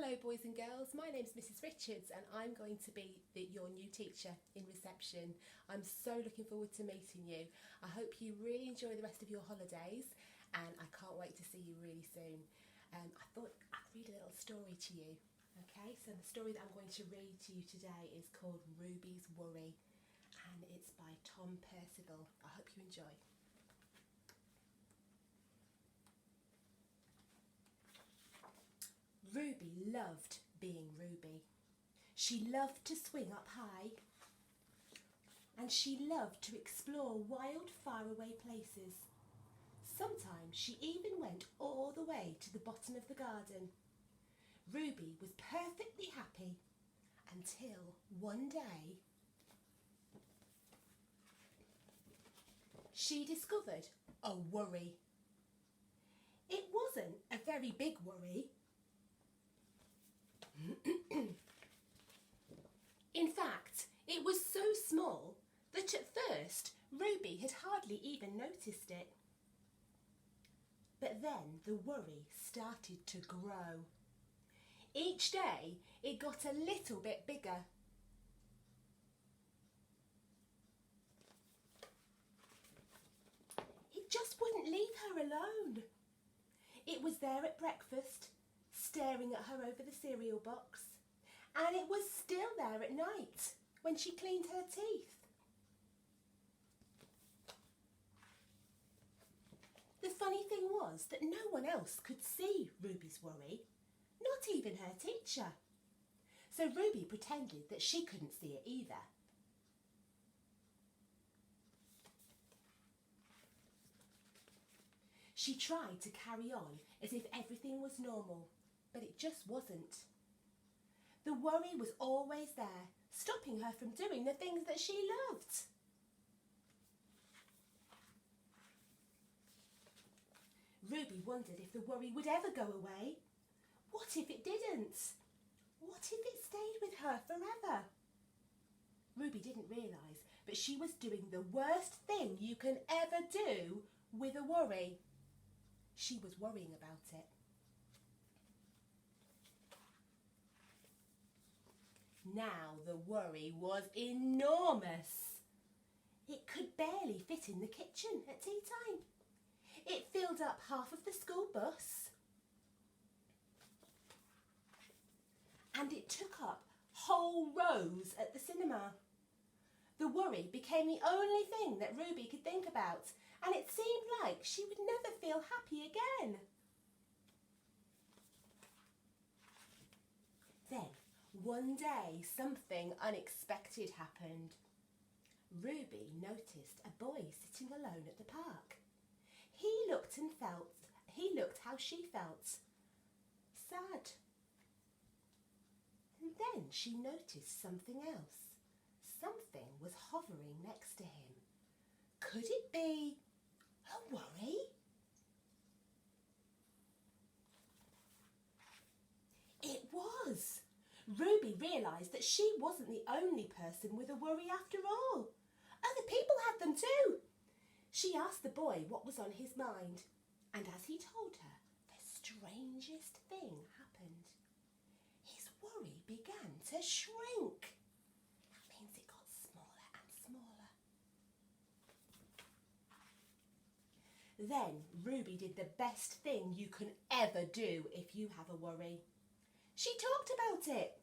Hello boys and girls, my name's Mrs Richards and I'm going to be your new teacher in reception. I'm so looking forward to meeting you. I hope you really enjoy the rest of your holidays and I can't wait to see you really soon. I thought I'd read a little story to you. Okay, so the story that I'm going to read to you today is called Ruby's Worry and it's by Tom Percival. I hope you enjoy. Ruby loved being Ruby. She loved to swing up high and she loved to explore wild, faraway places. Sometimes she even went all the way to the bottom of the garden. Ruby was perfectly happy until one day she discovered a worry. It wasn't a very big worry. In fact, it was so small that at first Ruby had hardly even noticed it. But then the worry started to grow. Each day it got a little bit bigger. It just wouldn't leave her alone. It was there at breakfast, staring at her over the cereal box, and it was still there at night when she cleaned her teeth. The funny thing was that no one else could see Ruby's worry, not even her teacher. So Ruby pretended that she couldn't see it either. She tried to carry on as if everything was normal, but it just wasn't. The worry was always there, stopping her from doing the things that she loved. Ruby wondered if the worry would ever go away. What if it didn't? What if it stayed with her forever? Ruby didn't realise, but she was doing the worst thing you can ever do with a worry. She was worrying about it. Now the worry was enormous. It could barely fit in the kitchen at tea time. It filled up half of the school bus. And it took up whole rows at the cinema. The worry became the only thing that Ruby could think about, and it seemed like she would never feel happy again. Then, one day, something unexpected happened. Ruby noticed a boy sitting alone at the park. He looked how she felt, sad. And then she noticed something else. Something was hovering next to him. Could it be a worry? It was. Ruby realised that she wasn't the only person with a worry after all. Other people had them too. She asked the boy what was on his mind, and as he told her, the strangest thing happened. His worry began to shrink. That means it got smaller and smaller. Then Ruby did the best thing you can ever do if you have a worry. She talked about it.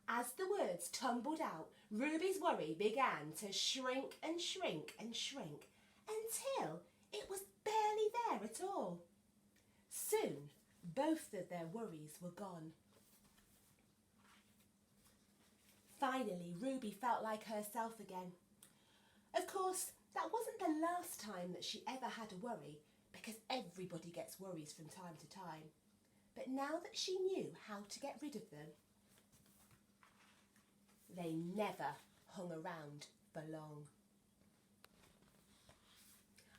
As the words tumbled out, Ruby's worry began to shrink and shrink and shrink until it was barely there at all. Soon, both of their worries were gone. Finally, Ruby felt like herself again. Of course, that wasn't the last time that she ever had a worry, because everybody gets worries from time to time. But now that she knew how to get rid of them, they never hung around for long.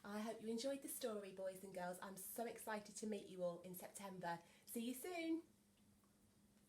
I hope you enjoyed the story, boys and girls. I'm so excited to meet you all in September. See you soon.